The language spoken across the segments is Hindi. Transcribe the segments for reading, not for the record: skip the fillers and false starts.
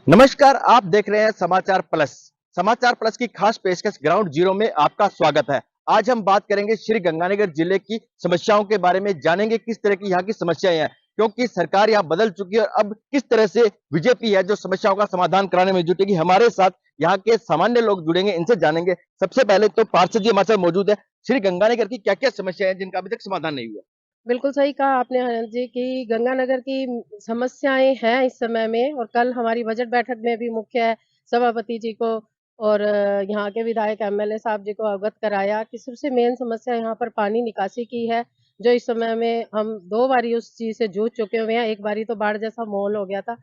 नमस्कार, आप देख रहे हैं समाचार प्लस। समाचार प्लस की खास पेशकश ग्राउंड जीरो में आपका स्वागत है। आज हम बात करेंगे श्री गंगानगर जिले की समस्याओं के बारे में, जानेंगे किस तरह की यहाँ की समस्याएं हैं, क्योंकि सरकार यहाँ बदल चुकी है और अब किस तरह से बीजेपी है जो समस्याओं का समाधान कराने में जुटेगी। हमारे साथ यहाँ के सामान्य लोग जुड़ेंगे, इनसे जानेंगे। सबसे पहले तो पार्षद जी हमारे साथ मौजूद है। श्री गंगानगर की क्या क्या समस्या है जिनका अभी तक समाधान नहीं हुआ? बिल्कुल सही कहा आपने हरन जी कि गंगानगर की समस्याएं हैं इस समय में। और कल हमारी बजट बैठक में भी मुख्य सभापति जी को और यहाँ के विधायक एमएलए साहब जी को अवगत कराया कि सबसे मेन समस्या यहाँ पर पानी निकासी की है, जो इस समय में हम 2 बारी उस चीज़ से जूझ चुके हुए हैं। एक बारी तो बाढ़ जैसा माहौल हो गया था,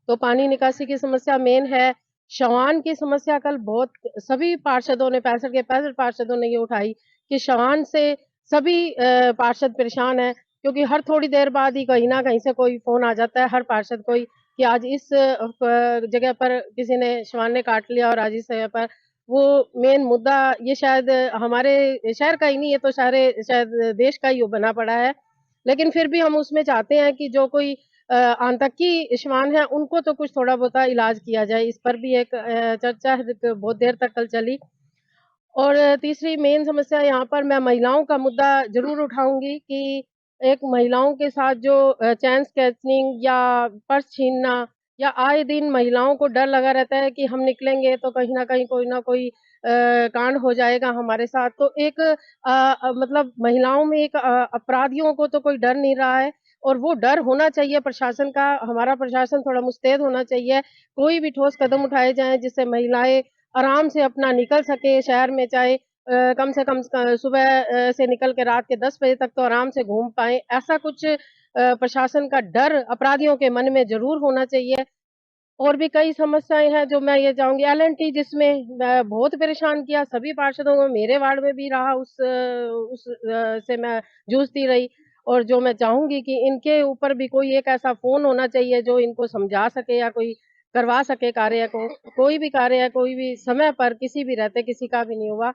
तो पानी निकासी की समस्या मेन है। शवान की समस्या कल बहुत सभी पार्षदों ने 65 के 65 पार्षदों ने ये उठाई कि शवान से सभी पार्षद परेशान हैं, क्योंकि हर थोड़ी देर बाद ही कहीं न कहीं से कोई फ़ोन आ जाता है हर पार्षद को ही कि आज इस जगह पर किसी ने श्वान ने काट लिया और आज इस जगह पर। वो मेन मुद्दा ये शायद हमारे शहर का ही नहीं, ये तो सारे शायद देश का ही बना पड़ा है। लेकिन फिर भी हम उसमें चाहते हैं कि जो कोई आतंकी श्वान है, उनको तो कुछ थोड़ा बहुत इलाज किया जाए। इस पर भी एक चर्चा बहुत देर तक कल चली। और तीसरी मेन समस्या यहाँ पर मैं महिलाओं का मुद्दा ज़रूर उठाऊँगी कि एक महिलाओं के साथ जो चेन स्नैचिंग या पर्स छीनना, या आए दिन महिलाओं को डर लगा रहता है कि हम निकलेंगे तो कहीं न कहीं कोई न कोई कांड हो जाएगा हमारे साथ। तो एक मतलब महिलाओं में एक अपराधियों को तो कोई डर नहीं रहा है, और वो डर होना चाहिए प्रशासन का। हमारा प्रशासन थोड़ा मुस्तैद होना चाहिए। कोई भी ठोस कदम उठाए जाएँ जिससे महिलाएँ आराम से अपना निकल सके शहर में, चाहे कम से कम सुबह से निकल के रात के 10 बजे तक तो आराम से घूम पाएँ। ऐसा कुछ प्रशासन का डर अपराधियों के मन में ज़रूर होना चाहिए। और भी कई समस्याएँ हैं जो मैं ये चाहूँगी। एल-एंड-टी जिसमें बहुत परेशान किया सभी पार्षदों को, मेरे वार्ड में भी रहा से मैं जूझती रही। और जो मैं चाहूँगी कि इनके ऊपर भी कोई एक ऐसा फ़ोन होना चाहिए जो इनको समझा सके या कोई करवा सके कार्य को। कोई भी कार्य है, कोई भी समय पर किसी भी रहते किसी का भी नहीं हुआ।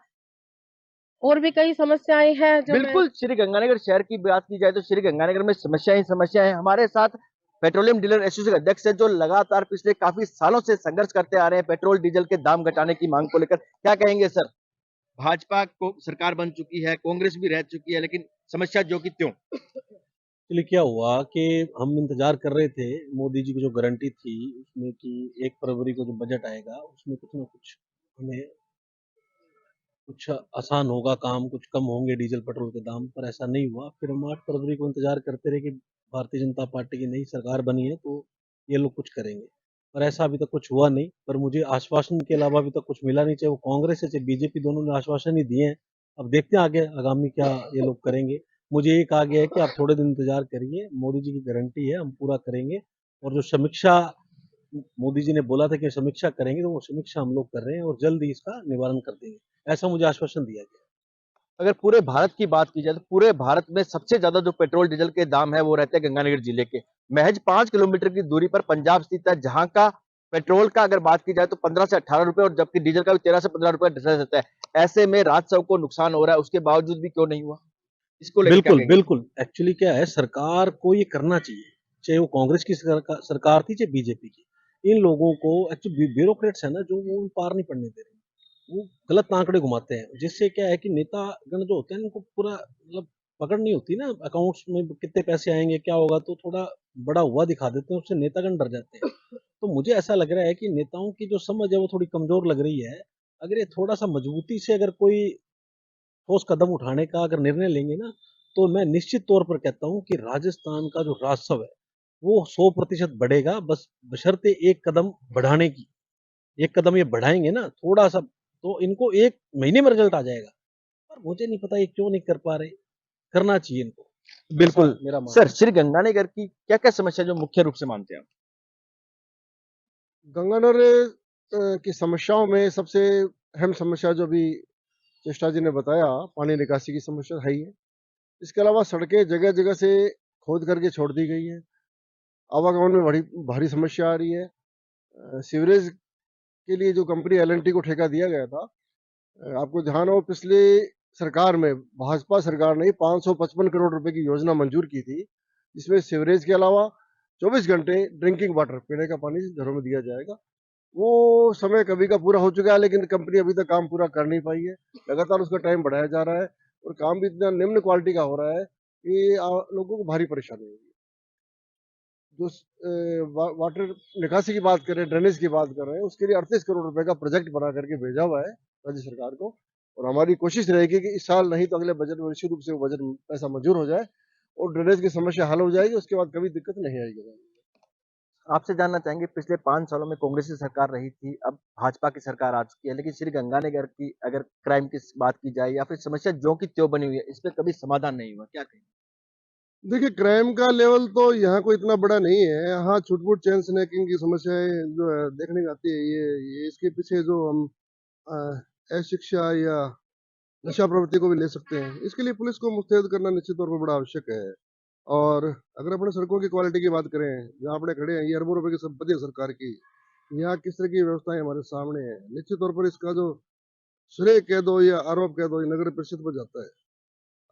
और भी कई समस्याएँ हैं जो मैं। बिल्कुल, श्री गंगानगर शहर की बात की जाए तो श्री गंगानगर में समस्या ही समस्या है। हमारे साथ पेट्रोलियम डीलर एसोसिएशन के अध्यक्ष है जो लगातार पिछले काफी सालों से संघर्ष करते आ रहे हैं पेट्रोल डीजल के दाम घटाने की मांग को लेकर। क्या कहेंगे सर? भाजपा को सरकार बन चुकी है, कांग्रेस भी रह चुकी है, लेकिन समस्या जो की त्यों। एक्चुअली क्या हुआ कि हम इंतजार कर रहे थे मोदी जी की जो गारंटी थी उसमें कि 1 फरवरी को जो बजट आएगा उसमें कुछ ना कुछ हमें कुछ आसान होगा काम, कुछ कम होंगे डीजल पेट्रोल के दाम, पर ऐसा नहीं हुआ। फिर हम 8 फरवरी को इंतजार करते रहे कि भारतीय जनता पार्टी की नई सरकार बनी है तो ये लोग कुछ करेंगे, पर ऐसा अभी तक कुछ हुआ नहीं। पर मुझे आश्वासन के अलावा अभी तक कुछ मिला नहीं, चाहे वो कांग्रेस है चाहे बीजेपी, दोनों ने आश्वासन ही दिए हैं। अब देखते हैं आगे आगामी क्या ये लोग करेंगे। मुझे ये कहा गया है कि आप थोड़े दिन इंतजार करिए, मोदी जी की गारंटी है, हम पूरा करेंगे। और जो समीक्षा मोदी जी ने बोला था कि समीक्षा करेंगे, तो वो समीक्षा हम लोग कर रहे हैं और जल्द ही इसका निवारण कर देंगे, ऐसा मुझे आश्वासन दिया गया। अगर पूरे भारत की बात की जाए तो पूरे भारत में सबसे ज्यादा जो पेट्रोल डीजल के दाम है वो रहते हैं गंगानगर जिले के। महज 5 किलोमीटर की दूरी पर पंजाब स्थित है, जहां का पेट्रोल का अगर बात की जाए तो 15 से 18 रुपए, और जबकि डीजल का भी 13 से 15 रुपए डिफरेंस रहता है। ऐसे में राजस्व को नुकसान हो रहा है, उसके बावजूद भी क्यों नहीं हुआ? इसको लेकर क्या बिल्कुल, कहेंगे? बिल्कुल। एक्चुअली क्या है, सरकार को ये करना चाहिए, चाहे वो कांग्रेस की सरकार थी, चाहे बीजेपी की। इन लोगों को एक्चुअली ब्यूरोक्रेट्स है ना, जो वो पार नहीं पड़ने दे रहे। वो गलत आंकड़े घुमाते हैं, जिससे क्या है कि नेतागण जो होते हैं इनको पूरा मतलब पकड़ नहीं होती ना, अकाउंट्स में कितने पैसे आएँगे, क्या होगा, तो थोड़ा बड़ा हुआ दिखा देते हैं, उससे नेतागण डर जाते हैं। तो मुझे ऐसा लग रहा है कि नेताओं की जो समझ है वो थोड़ी कमज़ोर लग रही है। अगर ये थोड़ा-सा मजबूती से अगर कोई ठोस कदम उठाने का अगर निर्णय लेंगे ना, तो मैं निश्चित तौर पर कहता हूँ कि राजस्थान का जो राजस्व है, वो 100% बढ़ेगा, बस बशर्ते एक कदम बढ़ाने की। एक कदम ये बढ़ाएँगे ना थोड़ा-सा, तो इनको 1 महीने में रिज़ल्ट आ जाएगा। पर मुझे नहीं पता ये क्यों नहीं कर पा रहे, करना चाहिए इनको, ऐसा बिल्कुल। मेरा सर, मानना है। श्री गंगानगर की क्या क्या समस्या जो मुख्य रूप से मानते हैं आप? गंगानगर की समस्याओं में सबसे अहम समस्या जो अभी चेष्टा जी ने बताया, पानी निकासी की समस्या है ही है। इसके अलावा सड़कें जगह-जगह से खोद करके छोड़ दी गई हैं। आवागमन में बड़ी भारी समस्या आ रही है। सीवरेज के लिए जो कंपनी एल&टी को ठेका दिया गया था, आपको ध्यान हो पिछली सरकार में भाजपा सरकार ने 555 करोड़ रुपए की योजना मंजूर की थी, जिसमें सीवरेज के अलावा 24 घंटे ड्रिंकिंग वाटर पीने का पानी घरों में दिया जाएगा। वो समय कभी का पूरा हो चुका है, लेकिन कंपनी अभी तक काम पूरा कर नहीं पाई है। लगातार उसका टाइम बढ़ाया जा रहा है और काम भी इतना निम्न क्वालिटी का हो रहा है कि लोगों को भारी परेशानी होगी। जो वाटर निकासी की बात करें, ड्रेनेज की बात कर रहे हैं, उसके लिए 38 करोड़ रुपए का प्रोजेक्ट बना करके भेजा हुआ है राज्य सरकार को। और हमारी कोशिश रहेगी कि इस साल नहीं तो अगले बजट में निश्चित रूप से वो बजट पैसा मंजूर हो जाए और ड्रेनेज की समस्या हल हो जाएगी। उसके बाद कभी दिक्कत नहीं आएगी। आपसे जानना चाहेंगे, पिछले 5 सालों में कांग्रेस की सरकार रही थी, अब भाजपा की सरकार आ चुकी है, लेकिन श्री गंगानगर की अगर क्राइम की बात की जाए या फिर समस्या ज्यों की त्यों बनी हुई है, इस पे कभी समाधान नहीं हुआ, क्या कहेंगे? देखिए, क्राइम का लेवल तो यहाँ कोई इतना बड़ा नहीं है। हाँ, छूट-फूट चेन स्नैकिंग की समस्याएँ जो है देखने को आती है, ये इसके पीछे जो हम अशिक्षा या नशा प्रवृत्ति को भी ले सकते हैं। इसके लिए पुलिस को मुस्तैद करना निश्चित तौर पर बड़ा आवश्यक है। और अगर अपने सड़कों की क्वालिटी की बात करें, जहाँ अपने खड़े हैं, ये अरबों रुपए की संपत्ति है सरकार की। यहाँ किस तरह की व्यवस्थाएँ हमारे सामने हैं। निश्चित तौर पर इसका जो श्रेय कह दो या आरोप कह दो, ये नगर परिषद पर जाता है।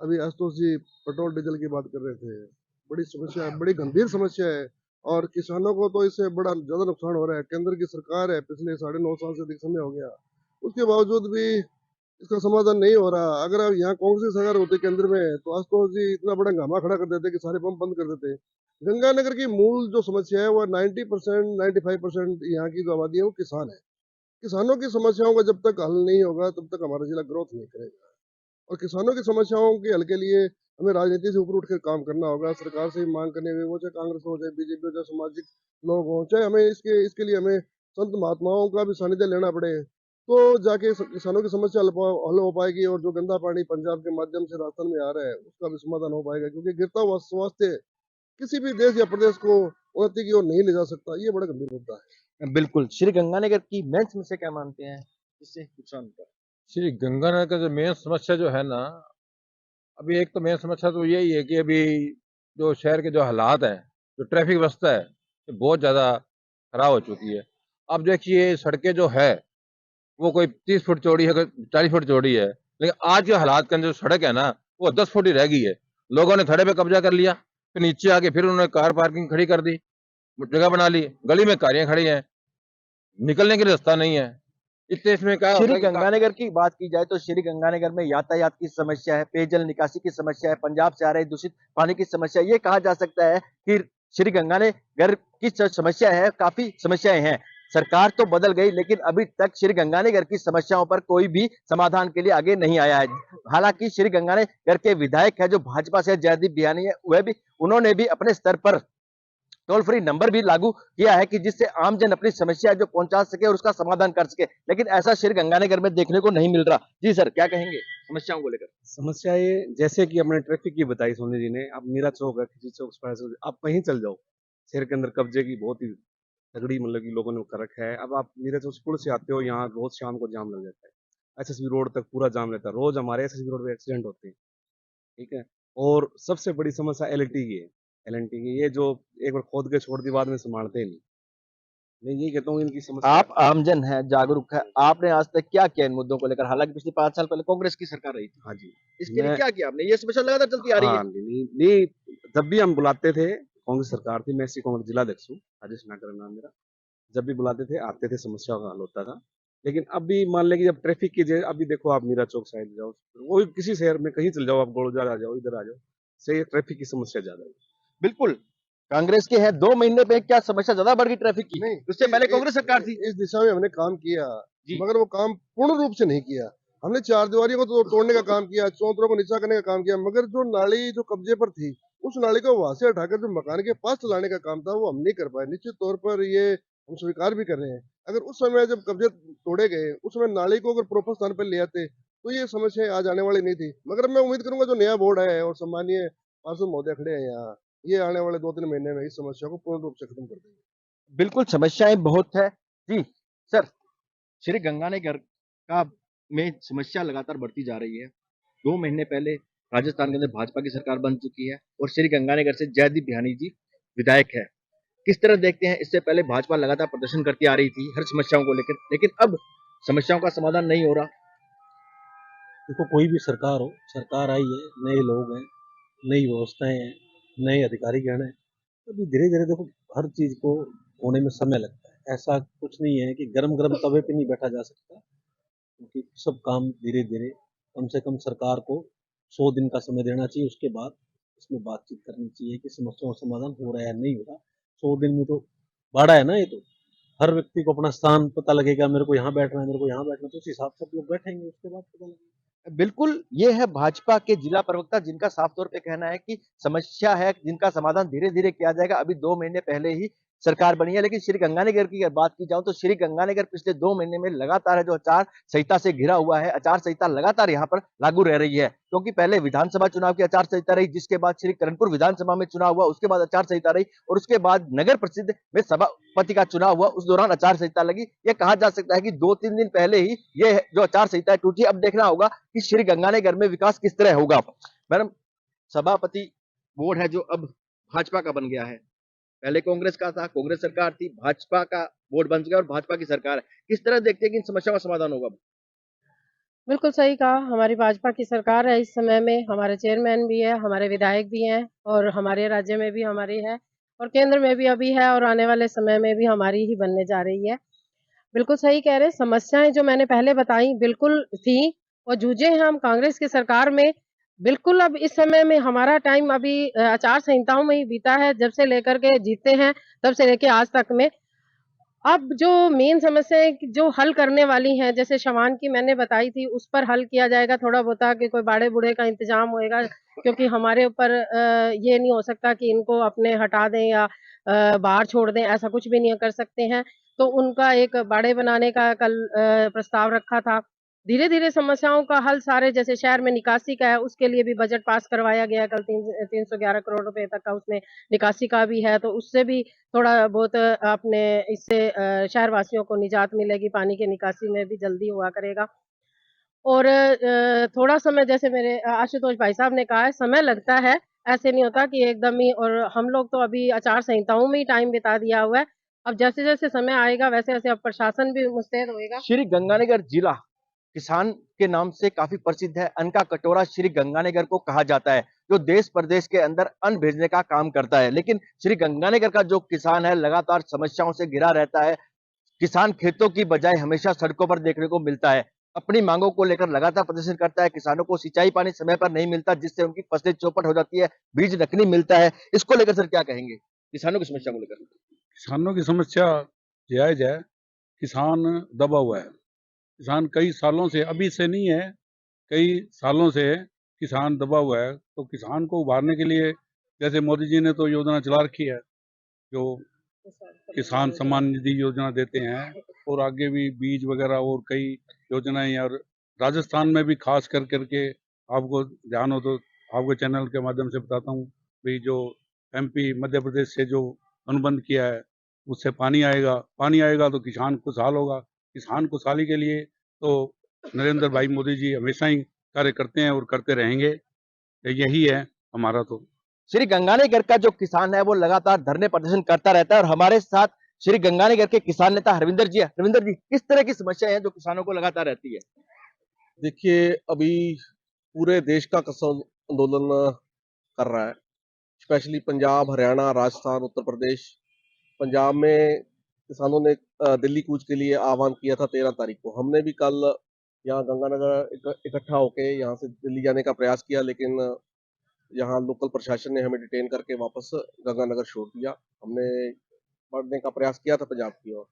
अभी आशुतोष जी पेट्रोल डीजल की बात कर रहे थे। बड़ी समस्या है, बड़ी गंभीर समस्या है और किसानों को तो इससे बड़ा ज़्यादा नुकसान हो रहा है। केंद्र की सरकार है, पिछले 9.5 साल से अधिक समय हो गया। उसके बावजूद भी इसका समाधान नहीं हो रहा। अगर अब यहाँ कांग्रेस की सरकार होती केंद्र में, तो आशुतोष जी इतना बड़ा हंगामा खड़ा कर देते कि सारे पंप बंद कर देते। गंगानगर की मूल जो समस्या है, वो 90%, 95% यहाँ की जो आबादी है, वो किसान है। किसानों की समस्याओं का जब तक हल नहीं होगा, तब तक हमारा जिला ग्रोथ नहीं करेगा। और किसानों की समस्याओं के हल के लिए हमें राजनीति से ऊपर उठकर काम करना होगा। सरकार से मांग करने में, वो चाहे कांग्रेस हो, चाहे बीजेपी हो, चाहे सामाजिक लोग हों, चाहे हमें इसके लिए हमें संत महात्माओं का भी सानिध्य लेना पड़े, तो जाके किसानों की समस्या हल हो पाएगी। और जो गंदा पानी पंजाब के माध्यम से राजस्थान में आ रहा है, उसका भी समाधान हो पाएगा। क्योंकि गिरता हुआ स्वास्थ्य किसी भी देश या प्रदेश को उन्नति की ओर नहीं ले जा सकता। ये बड़ा गंभीर मुद्दा है। बिल्कुल, श्री गंगानगर की मेन समस्या क्या मानते हैं, जिससे नुकसान होता है? श्री गंगानगर का जो मेन समस्या जो है ना, अभी एक तो मेन समस्या तो यही है कि अभी जो शहर के जो हालात हैं, जो ट्रैफिक व्यवस्था है, ये बहुत ज़्यादा खराब हो चुकी है। अब देखिए सड़कें जो है, वो कोई 30 फुट चौड़ी है, कोई 40 फुट चौड़ी है, लेकिन आज के हालात के अंदर जो सड़क है ना, वो 10 फुट ही रह गई है। लोगों ने थड़े पे कब्जा कर लिया, फिर नीचे आके फिर उन्होंने कार पार्किंग खड़ी कर दी, जगह बना ली, गली में कारें खड़ी हैं, निकलने के लिए रास्ता नहीं है। इतने इसमें क्या होता श्री है कि गंगानगर की बात की जाए तो श्री गंगानगर में यातायात की समस्या है, पेयजल निकासी की समस्या है, पंजाब से आ रहे दूषित पानी की समस्या है। ये कहा जा सकता है कि श्री गंगानगर की जो समस्या है, काफी समस्याएं हैं। सरकार तो बदल गई, लेकिन अभी तक श्री गंगानगर की समस्याओं पर कोई भी समाधान के लिए आगे नहीं आया है। हालांकि श्री गंगानगर के विधायक है जो भाजपा से जयदीप बियानी है, वह भी उन्होंने भी अपने स्तर पर टोल फ्री नंबर भी लागू किया है कि जिससे आमजन अपनी समस्या जो पहुंचा सके और उसका समाधान कर सके, लेकिन ऐसा श्री गंगानगर में देखने को नहीं मिल रहा। जी सर, क्या कहेंगे समस्याओं को लेकर? समस्या ये जैसे कि हमने ट्रैफिक की बताई सोनी जी ने, अब मीरा चौक है, किसी चौक से आप कहीं चल जाओ, शहर के अंदर कब्जे की बहुत ही तगड़ी मतलब कि लोगों ने कर रखा है। अब आप मीरा चौक से पुल से आते हो, यहाँ रोज शाम को जाम लग जाता है। एसएसबी रोड तक पूरा जाम रहता है। रोज हमारे एसएसबी रोड पे एक्सीडेंट होते हैं। ठीक है। और सबसे बड़ी समस्या एलटी की है। एलएनटी की ये जो एक बार खोद के छोड़ दी, बाद में संभालते ही नहीं। मैं यही कहता हूँ इनकी समस्या। आप आमजन है, जागरूक है, आपने आज तक क्या किया इन मुद्दों को लेकर? हालांकि पिछले 5 साल पहले कांग्रेस की सरकार रही थी, हाँ जी। इसके लिए मैं क्या किया आपने? ये समस्या लगातार चलती आ रही है। हाँ, नहीं, जब भी हम बुलाते थे, कांग्रेस सरकार थी, मैं इसी कांग्रेस जिलाध्यक्ष हूँ, राजेश नागर नाम मेरा। जब भी बुलाते थे, आते थे, समस्या का हल होता था। लेकिन अभी मान लें कि जब ट्रैफिक की अभी देखो आप मीरा चौक साइड जाओ, वो किसी शहर में कहीं चल जाओ, आप गोलजार आ जाओ, इधर आ जाओ, सही ट्रैफिक की समस्या ज्यादा है। बिल्कुल, कांग्रेस के है 2 महीने में क्या समस्या ज्यादा बढ़ गई ट्रैफिक की? नहीं, उससे पहले कांग्रेस सरकार थी। इस दिशा में हमने काम किया, जी। मगर वो काम पूर्ण रूप से नहीं किया। हमने चारदीवारी को तो तोड़ने का काम किया, चौतरों को नीचा करने का काम किया, मगर जो नाली जो कब्जे पर थी, उस नाली को वहां से हटाकर जो मकान के पास लाने का काम था, वो हम नहीं कर पाए। निश्चित तौर पर ये हम स्वीकार भी कर रहे हैं। अगर उस समय जब कब्जे तोड़े गए, उस समय नाली को अगर प्रॉपर स्थान पर ले आते, तो ये समस्या आज आने वाली नहीं थी। मगर मैं उम्मीद करूंगा जो नया बोर्ड है और सम्मानीय पार्षद महोदय खड़े हैं यहाँ, ये आने वाले 2-3 महीने में इस समस्या को पूर्ण रूप से खत्म कर देंगे। बिल्कुल, समस्याएं बहुत है। जी सर, श्री गंगानगर का में समस्या लगातार बढ़ती जा रही है। 2 महीने पहले राजस्थान के अंदर भाजपा की सरकार बन चुकी है और श्री गंगानगर से जयदीप बियानी जी विधायक है। किस तरह देखते हैं? इससे पहले भाजपा लगातार प्रदर्शन करती आ रही थी हर समस्याओं को लेकर, लेकिन अब समस्याओं का समाधान नहीं हो रहा। देखो कोई भी सरकार हो, सरकार आई है, नए लोग हैं, नई व्यवस्थाएं हैं, नए अधिकारी गण हैं, तो अभी धीरे धीरे देखो हर चीज को होने में समय लगता है। ऐसा कुछ नहीं है कि गरम गरम तवे पे नहीं बैठा जा सकता, क्योंकि सब काम धीरे धीरे, कम से कम सरकार को 100 दिन का समय देना चाहिए, उसके बाद इसमें बातचीत करनी चाहिए कि समस्याओं का समाधान हो रहा है या नहीं हो रहा। 100 दिन में तो बाड़ा है ना ये तो, हर व्यक्ति को अपना स्थान पता लगेगा, मेरे को यहाँ बैठना है, मेरे को यहाँ बैठना है, तो उस हिसाब से लोग बैठेंगे, उसके बाद पता लगेगा। बिल्कुल, ये है भाजपा के जिला प्रवक्ता जिनका साफ तौर पे कहना है कि समस्या है जिनका समाधान धीरे-धीरे किया जाएगा। अभी 2 महीने पहले ही सरकार बनी है, लेकिन श्री गंगानगर की अगर बात की जाऊँ तो श्री गंगानगर पिछले 2 महीने में लगातार है जो आचार संहिता से घिरा हुआ है। आचार संहिता लगातार यहाँ पर लागू रह रही है, क्योंकि पहले विधानसभा चुनाव की आचार संहिता रही, जिसके बाद श्री करणपुर विधानसभा में चुनाव हुआ, उसके बाद आचार संहिता रही और उसके बाद नगर परिषद में सभापति का चुनाव हुआ, उस दौरान आचार संहिता लगी। ये कहा जा सकता है कि 2-3 दिन पहले ही ये जो आचार संहिता है टूटी। अब देखना होगा कि श्री गंगानगर में विकास किस तरह होगा। मैडम, सभापति बोर्ड है जो अब भाजपा का बन गया है, पहले कांग्रेस का था, कांग्रेस सरकार थी, भाजपा का बोर्ड बन गया और भाजपा की सरकार है। किस तरह देखते हैं कि इन समस्याओं का समाधान होगा? बिल्कुल सही कहा, हमारी भाजपा की सरकार है इस समय में, हमारे चेयरमैन भी है, हमारे विधायक भी हैं और हमारे राज्य में भी हमारी है और केंद्र में भी अभी है और आने वाले समय में भी हमारी ही बनने जा रही है। बिल्कुल सही कह रहे हैं, समस्याएं जो मैंने पहले बताई बिल्कुल थी और जूझे हैं हम कांग्रेस की सरकार में। बिल्कुल अब इस समय में हमारा टाइम अभी आचार संहिताओं में ही बीता है, जब से लेकर के जीते हैं तब से लेके आज तक में। अब जो मेन समस्याएं जो हल करने वाली हैं, जैसे शवान की मैंने बताई थी, उस पर हल किया जाएगा थोड़ा बहुत, कि कोई बाड़े बूढ़े का इंतजाम होएगा, क्योंकि हमारे ऊपर ये नहीं हो सकता कि इनको अपने हटा दें या बाहर छोड़ दें, ऐसा कुछ भी नहीं कर सकते हैं। तो उनका एक बाड़े बनाने का कल प्रस्ताव रखा था। धीरे धीरे समस्याओं का हल सारे, जैसे शहर में निकासी का है, उसके लिए भी बजट पास करवाया गया कल, 311 करोड़ रुपए तक का उसमें निकासी का भी है, तो उससे भी थोड़ा बहुत अपने इससे शहरवासियों को निजात मिलेगी, पानी की निकासी में भी जल्दी हुआ करेगा। और थोड़ा समय, जैसे मेरे आशुतोष भाई साहब ने कहा है, समय लगता है, ऐसे नहीं होता कि एकदम ही। और हम लोग तो अभी आचार संहिताओं में ही टाइम बिता दिया हुआ है। अब जैसे-जैसे समय आएगा वैसे-वैसे अब प्रशासन भी मुस्तैद होएगा। श्री गंगानगर जिला किसान के नाम से काफी प्रसिद्ध है। अन्न का कटोरा श्री गंगानगर को कहा जाता है, जो देश प्रदेश के अंदर अन्न भेजने का काम करता है। लेकिन श्री गंगानगर का जो किसान है लगातार समस्याओं से घिरा रहता है। किसान खेतों की बजाय हमेशा सड़कों पर देखने को मिलता है। अपनी मांगों को लेकर लगातार प्रदर्शन करता है। किसानों को सिंचाई पानी समय पर नहीं मिलता, जिससे उनकी फसलें चौपट हो जाती है, बीज नकली मिलता है। इसको लेकर सर क्या कहेंगे, किसानों की समस्या को लेकर? किसानों की समस्या जायज़ है, किसान दबा हुआ है। किसान कई सालों से, अभी से नहीं है, कई सालों से किसान दबा हुआ है। तो किसान को उभारने के लिए जैसे मोदी जी ने तो योजना चला रखी है, जो किसान सम्मान निधि योजना देते हैं, और आगे भी बीज वगैरह और कई योजनाएं हैं। और राजस्थान में भी खास कर करके आपको ध्यान हो तो आपके चैनल के माध्यम से बताता हूँ, भी जो एमपी मध्य प्रदेश से जो अनुबंध किया है, उससे पानी आएगा तो किसान खुशहाल होगा। किसान खुशहाली के लिए तो नरेंद्र भाई मोदी जी हमेशा ही कार्य करते हैं और करते रहेंगे। यही है हमारा तो। श्री गंगानगर का जो किसान है वो लगातार धरने प्रदर्शन करता रहता है और हमारे साथ श्री गंगानगर के किसान नेता हरविंदर जी है। हरविंदर जी, किस तरह की समस्या है जो किसानों को लगातार रहती है? देखिए, अभी पूरे देश का किसान आंदोलन कर रहा है, स्पेशली पंजाब, हरियाणा, राजस्थान, उत्तर प्रदेश। पंजाब में किसानों ने दिल्ली कूच के लिए आह्वान किया था 13 तारीख को। हमने भी कल यहाँ गंगानगर इकट्ठा होके यहाँ से दिल्ली जाने का प्रयास किया, लेकिन यहाँ लोकल प्रशासन ने हमें डिटेन करके वापस गंगानगर छोड़ दिया। हमने बढ़ने का प्रयास किया था पंजाब की ओर,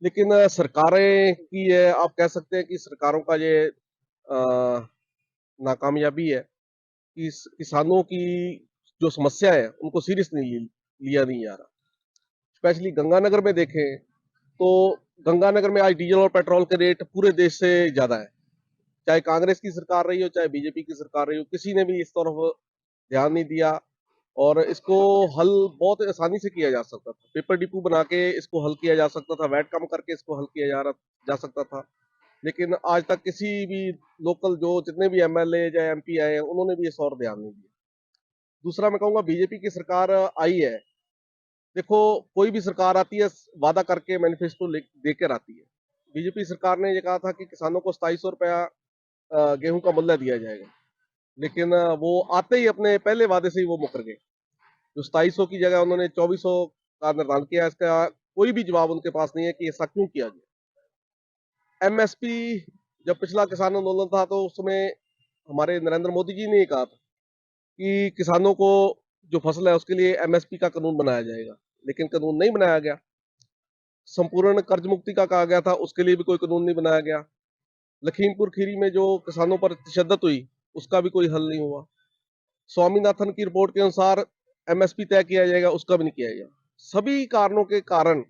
लेकिन सरकारें की ये आप कह सकते हैं कि सरकारों का ये नाकामयाबी है कि किसानों की जो समस्या है उनको सीरियस नहीं लिया नहीं जा रहा। स्पेशली गंगानगर में देखें तो गंगानगर में आज डीजल और पेट्रोल के रेट पूरे देश से ज्यादा है। चाहे कांग्रेस की सरकार रही हो, चाहे बीजेपी की सरकार रही हो, किसी ने भी इस तरफ ध्यान नहीं दिया। और इसको हल बहुत आसानी से किया जा सकता था, पेपर डिपो बना के इसको हल किया जा सकता था, वैट कम करके इसको हल किया जा सकता था। लेकिन आज तक किसी भी लोकल जो जितने भी एमएलए या एमपी आए हैं, उन्होंने भी इस और ध्यान नहीं दिया। दूसरा मैं कहूँगा, बीजेपी की सरकार आई है, देखो कोई भी सरकार आती है वादा करके मैनिफेस्टो देकर आती है। बीजेपी सरकार ने ये कहा था कि किसानों को 2700 रुपया गेहूं का मूल्य दिया जाएगा, लेकिन वो आते ही अपने पहले वादे से ही वो मुकर गए। जो 2700 की जगह उन्होंने 2400 का निर्धारण किया, इसका कोई भी जवाब उनके पास नहीं है कि ऐसा क्यों किया गया। एमएसपी जब पिछला किसान आंदोलन था तो उस समय हमारे नरेंद्र मोदी जी ने कहा था कि किसानों को जो फसल है उसके लिए एमएसपी का कानून बनाया जाएगा, लेकिन कानून नहीं बनाया गया। संपूर्ण कर्ज मुक्ति का कहा गया था, उसके लिए भी कोई कानून नहीं बनाया गया। लखीमपुर खीरी में जो किसानों पर तशद्दुद हुई उसका भी कोई हल नहीं हुआ। स्वामीनाथन की रिपोर्ट के अनुसार एमएसपी तय किया जाएगा, उसका भी नहीं किया गया। सभी कारणों के कारण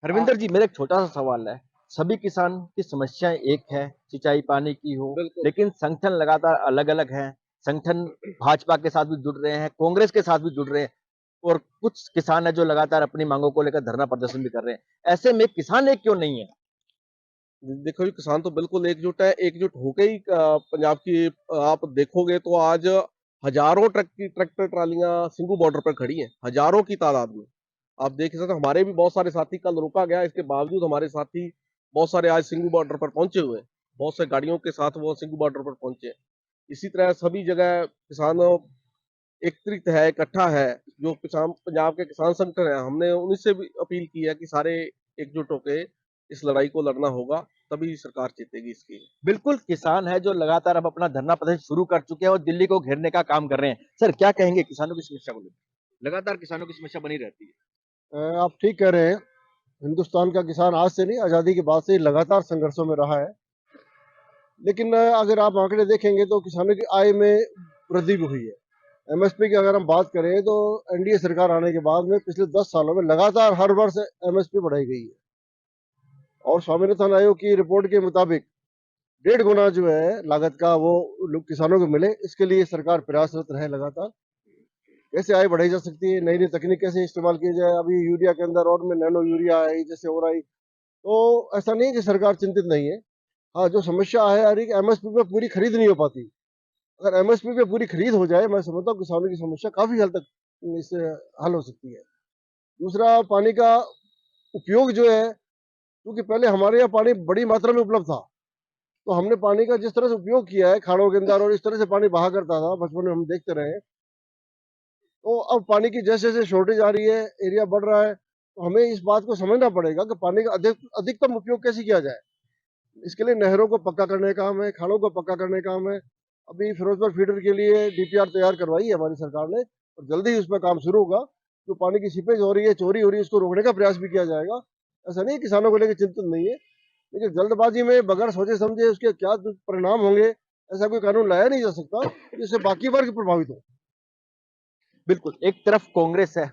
हरविंदर जी, मेरा एक छोटा सा सवाल है। सभी किसान की समस्याएं एक है, सिंचाई पानी की हो, बिल्कुल लेकिन संगठन लगातार अलग अलग हैं। संगठन भाजपा के साथ भी जुड़ रहे हैं, कांग्रेस के साथ भी जुड़ रहे हैं, और कुछ किसान है जो लगातार अपनी मांगों को लेकर धरना प्रदर्शन भी कर रहे हैं। ऐसे में किसान एक क्यों नहीं है? देखो जी, किसान तो बिल्कुल एकजुट है। एकजुट होके ही पंजाब की आप देखोगे तो आज हजारों ट्रैक्टर ट्रालियां सिंघू बॉर्डर पर खड़ी हैं, हजारों की तादाद में। आप देख सकते हैं, हमारे भी बहुत सारे साथी कल रोका गया, इसके बावजूद हमारे साथी बहुत सारे आज सिंघू बॉर्डर पर पहुंचे हुए हैं। बहुत से गाड़ियों के साथ वो सिंघू बॉर्डर पर पहुंचे हैं। इसी तरह सभी जगह किसान एकत्रित है, इकट्ठा है। जो किसान पंजाब के किसान संगठन है, हमने उनसे भी अपील की है कि सारे एकजुट होकर इस लड़ाई को लड़ना होगा, तभी सरकार जीतेगी इसकी। बिल्कुल, किसान है जो लगातार अब अपना धरना प्रदर्शन शुरू कर चुके हैं और दिल्ली को घेरने का काम कर रहे हैं। सर, क्या कहेंगे किसानों की समस्या को लेकर? लगातार किसानों की समस्या बनी रहती है। आप ठीक कह रहे हैं। हिंदुस्तान का किसान आज से नहीं, आज़ादी के बाद से ही लगातार संघर्षों में रहा है। लेकिन अगर आप आंकड़े देखेंगे तो किसानों की आय में वृद्धि भी हुई है। एमएसपी की अगर हम बात करें तो एनडीए सरकार आने के बाद में पिछले 10 सालों में लगातार हर वर्ष एमएसपी बढ़ाई गई है। और स्वामीनाथन आयोग की रिपोर्ट के मुताबिक 1.5 गुना जो है लागत का वो किसानों को मिले, इसके लिए सरकार प्रयासरत रहे लगातार। कैसे आय बढ़ाई जा सकती है, नई नई तकनीक कैसे इस्तेमाल की जाए। अभी यूरिया के अंदर और में नैनो यूरिया आई, जैसे हो रही, तो ऐसा नहीं है कि सरकार चिंतित नहीं है। हाँ, जो समस्या है आ रही कि एमएसपी पे पूरी खरीद नहीं हो पाती। अगर एमएसपी पे पूरी खरीद हो जाए, मैं समझता हूँ किसानों की समस्या काफी हद तक इससे हल हो सकती है। दूसरा, पानी का उपयोग जो है, क्योंकि पहले हमारे यहाँ पानी बड़ी मात्रा में उपलब्ध था, तो हमने पानी का जिस तरह से उपयोग किया है खाड़ों के अंदर और इस तरह से पानी बहा करता था, बचपन में हम देखते रहे। तो अब पानी की जैसे जैसे शॉर्टेज आ रही है, एरिया बढ़ रहा है, तो हमें इस बात को समझना पड़ेगा कि पानी का अधिकतम उपयोग कैसे किया जाए। इसके लिए नहरों को पक्का करने का काम है, खालों को पक्का करने का काम है। अभी फिरोजपुर फीडर के लिए डीपीआर तैयार करवाई है हमारी सरकार ने, और जल्दी ही उस पर काम शुरू होगा। जो पानी की सीपेज हो रही है, चोरी हो रही है, उसको रोकने का प्रयास भी किया जाएगा। ऐसा नहीं किसानों को लेकर चिंतित नहीं है, लेकिन जल्दबाजी में बगैर सोचे समझे उसके क्या परिणाम होंगे, ऐसा कोई कानून लाया नहीं जा सकता जिससे बाकी वर्ग प्रभावित हो। बिल्कुल, एक तरफ कांग्रेस है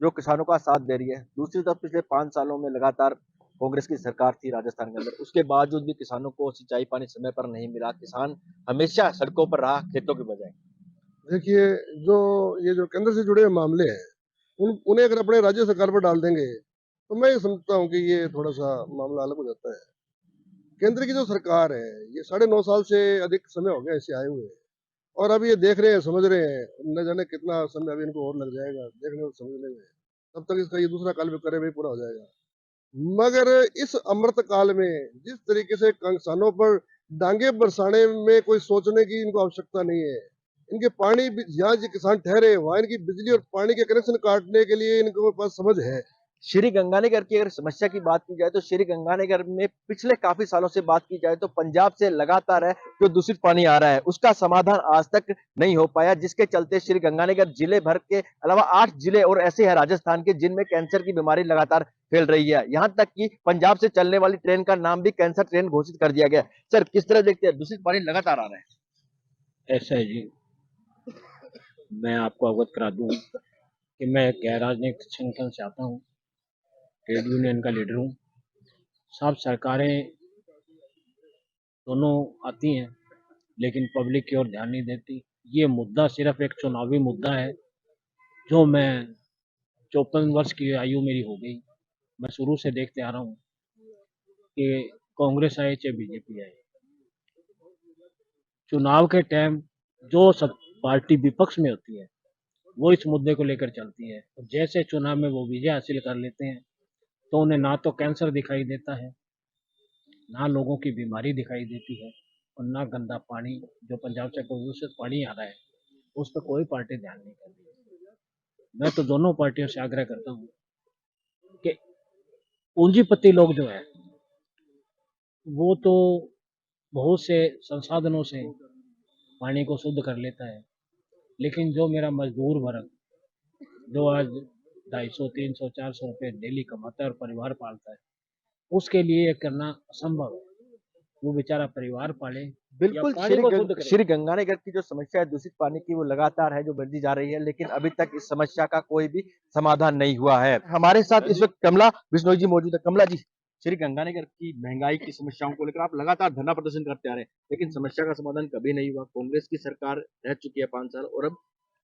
जो किसानों का साथ दे रही है, दूसरी तरफ पिछले 5 सालों में लगातार कांग्रेस की सरकार थी राजस्थान के अंदर, उसके बावजूद भी किसानों को सिंचाई पानी समय पर नहीं मिला। किसान हमेशा सड़कों पर रहा खेतों के बजाय। देखिए, जो ये जो केंद्र से जुड़े मामले हैं, उन्हें अगर अपने राज्य सरकार पर डाल देंगे, तो मैं ये समझता हूँ कि ये थोड़ा सा मामला अलग हो जाता है। केंद्र की जो सरकार है, ये 9.5 साल से अधिक समय हो गया इसे आए हुए, और अब ये देख रहे हैं, समझ रहे हैं। न जाने कितना समय अभी इनको और लग जाएगा देखने और समझने में। तब तक इसका ये दूसरा काल भी करे भी पूरा हो जाएगा। मगर इस अमृत काल में जिस तरीके से किसानों पर डांगे बरसाने में कोई सोचने की इनको आवश्यकता नहीं है। इनके पानी जहाँ जो किसान ठहरे वहाँ इनकी बिजली और पानी के कनेक्शन काटने के लिए इनके पास समझ है। श्री गंगानगर की अगर समस्या की बात की जाए तो श्री गंगानगर में पिछले काफी सालों से बात की जाए तो पंजाब से लगातार है जो दूषित पानी आ रहा है, उसका समाधान आज तक नहीं हो पाया, जिसके चलते श्री गंगानगर जिले भर के अलावा 8 जिले और ऐसे हैं राजस्थान के जिनमें कैंसर की बीमारी लगातार फैल रही है। यहाँ तक कि पंजाब से चलने वाली ट्रेन का नाम भी कैंसर ट्रेन घोषित कर दिया गया। सर, किस तरह देखते हैं, दूषित पानी लगातार आ रहा है? ऐसा है जी, मैं आपको अवगत करा दूं कि मैं एक गैर राजनीतिक संगठन से आता हूँ, ट्रेड यूनियन का लीडर हूँ। सब सरकारें दोनों आती हैं, लेकिन पब्लिक की ओर ध्यान नहीं देती। ये मुद्दा सिर्फ एक चुनावी मुद्दा है। जो मैं 54 वर्ष की आयु मेरी हो गई, मैं शुरू से देखते आ रहा हूँ कि कांग्रेस आए चाहे बीजेपी आए, चुनाव के टाइम जो सब पार्टी विपक्ष में होती है वो इस मुद्दे को लेकर चलती है, और जैसे चुनाव में वो विजय हासिल कर लेते हैं तो उन्हें ना तो कैंसर दिखाई देता है, ना लोगों की बीमारी दिखाई देती है, और ना गंदा पानी जो पंजाब से प्रदूषित पानी आ रहा है उस पर कोई पार्टी ध्यान नहीं कर रही है। मैं तो दोनों पार्टियों से आग्रह करता हूँ कि पूंजीपति लोग जो है वो तो बहुत से संसाधनों से पानी को शुद्ध कर लेता है, लेकिन जो मेरा मजदूर वर्ग जो आज 250, 300, 400 रुपये डेली कमाता है और परिवार पालता है, उसके लिए ये करना असंभव है। वो बेचारा परिवार पाले बिल्कुल या पानी को शुद्ध करे। श्री गंगानगर की जो समस्या है दूषित पानी की वो लगातार है जो बढ़ती जा रही है, लेकिन अभी तक इस समस्या का कोई भी समाधान नहीं हुआ है। हमारे साथ इस वक्त कमला बिश्नोई जी मौजूद है। कमला जी, श्री गंगानगर की महंगाई की समस्याओं को लेकर आप लगातार धरना प्रदर्शन करते आ रहे हैं, लेकिन समस्या का समाधान कभी नहीं हुआ। कांग्रेस की सरकार रह चुकी है 5 साल और अब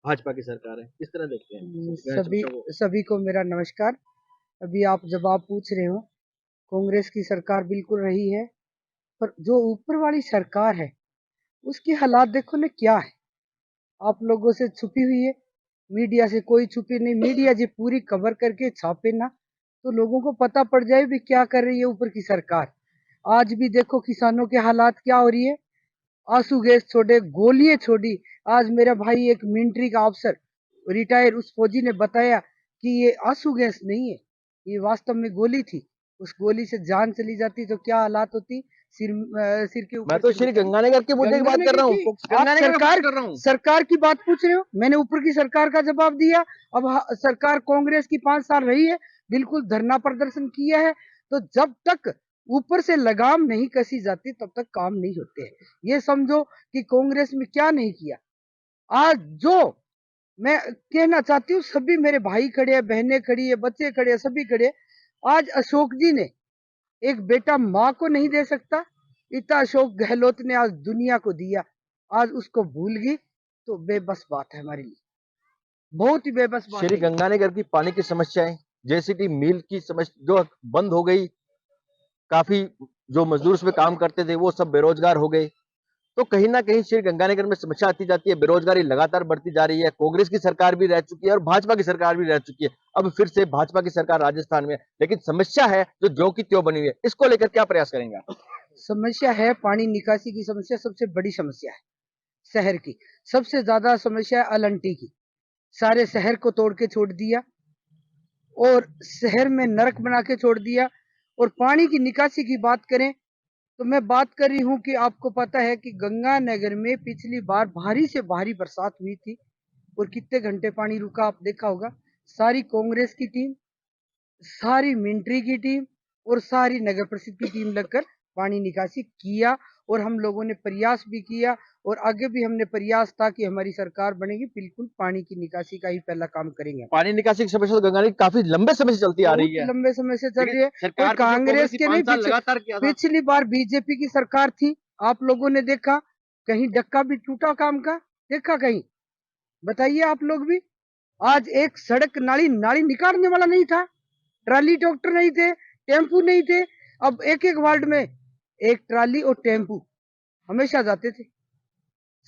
भाजपा की सरकार है। किस तरह देखते हैं सभी सभी को मेरा नमस्कार। अभी आप जवाब पूछ रहे हो, कांग्रेस की सरकार बिल्कुल रही है, पर जो ऊपर वाली सरकार है उसकी हालात देखो ना क्या है। आप लोगों से छुपी हुई है, मीडिया से कोई छुपी नहीं। मीडिया जी पूरी कवर करके छापे ना तो लोगों को पता पड़ जाए भी क्या कर रही है ऊपर की सरकार। आज भी देखो किसानों के हालात क्या हो रही है। आंसू गैस छोड़े, गोलियां छोड़ी। आज मेरा भाई एक मिलिट्री का अफसर रिटायर उस फौजी ने बताया कि ये आंसू गैस नहीं है, ये वास्तव में गोली थी। उस गोली से जान चली जाती तो क्या हालात होती। सिर के ऊपर मैं तो से श्री गंगानगर के मुद्दे की बात कर रहा हूँ, आप सरकार की बात पूछ रहे हो। मैंने ऊपर की सरकार का जवाब दिया। अब सरकार कांग्रेस की 5 साल रही है, बिल्कुल धरना प्रदर्शन किया है। तो जब तक ऊपर से लगाम नहीं कसी जाती तब तक काम नहीं होते हैं। ये समझो कि कांग्रेस में क्या नहीं किया। आज जो मैं कहना चाहती हूँ, सभी मेरे भाई खड़े हैं, बहनें खड़ी है, बच्चे खड़े हैं, सभी खड़े हैं। आज अशोक जी ने एक बेटा माँ को नहीं दे सकता, इतना अशोक गहलोत ने आज दुनिया को दिया। आज उसको भूल गई तो बेबस बात है हमारे लिए, बहुत ही बेबस बात श्री है। गंगानगर की पानी की समस्याएं, जेसीटी मिल की समस्या जो बंद हो गई, काफी जो मजदूर उसमें काम करते थे वो सब बेरोजगार हो गए। तो कहीं ना कहीं श्री गंगानगर में समस्या आती जाती है, बेरोजगारी लगातार बढ़ती जा रही है। कांग्रेस की सरकार भी रह चुकी है और भाजपा की सरकार भी रह चुकी है, अब फिर से भाजपा की सरकार राजस्थान में, लेकिन समस्या है जो ज्यों की त्यों बनी हुई है। इसको लेकर क्या प्रयास करेंगे आप? समस्या है पानी निकासी की समस्या, सबसे बड़ी समस्या है शहर की। सबसे ज्यादा समस्या है अलंटी की। सारे शहर को तोड़ के छोड़ दिया और शहर में नरक बना के छोड़ दिया। और पानी की निकासी की बात करें तो मैं बात कर रही हूँ कि आपको पता है कि गंगानगर में पिछली बार भारी से भारी बरसात हुई थी और कितने घंटे पानी रुका आप देखा होगा। सारी कांग्रेस की टीम, सारी मिलिट्री की टीम और सारी नगर परिषद की टीम लगकर पानी निकासी किया और हम लोगों ने प्रयास भी किया और आगे भी हमने प्रयास था कि हमारी सरकार बनेगी बिल्कुल पानी की निकासी का ही पहला काम करेंगे। पानी निकासी की समस्या तो गंगानगर की काफी लंबे समय से चलती आ रही बहुत है, लंबे समय से चल रही है। सरकार कोई कांग्रेस के नहीं, लगातार किया था। पिछली बार बीजेपी की सरकार थी, आप लोगों ने देखा कहीं डक्का भी टूटा काम का देखा कहीं? बताइए आप लोग भी। आज एक सड़क नाली निकालने वाला नहीं था, ट्राली ट्रैक्टर नहीं थे, टेम्पू नहीं थे। अब एक एक वार्ड में एक ट्राली और टेम्पू हमेशा जाते थे।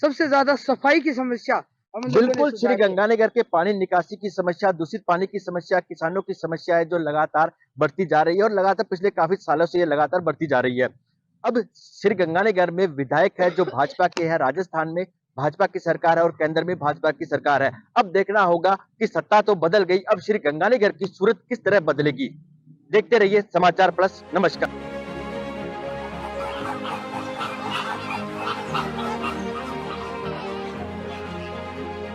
सबसे ज्यादा सफाई की समस्या बिल्कुल श्री गंगानगर के पानी निकासी की समस्या, दूषित पानी की समस्या, किसानों की समस्या है जो लगातार बढ़ती जा रही है और लगातार पिछले काफी सालों से ये लगातार बढ़ती जा रही है। अब श्री गंगानगर में विधायक है जो भाजपा के हैं, राजस्थान में भाजपा की सरकार है और केंद्र में भाजपा की सरकार है। अब देखना होगा कि सत्ता तो बदल गई, अब श्री गंगानगर की सूरत किस तरह बदलेगी। देखते रहिए समाचार प्लस। नमस्कार।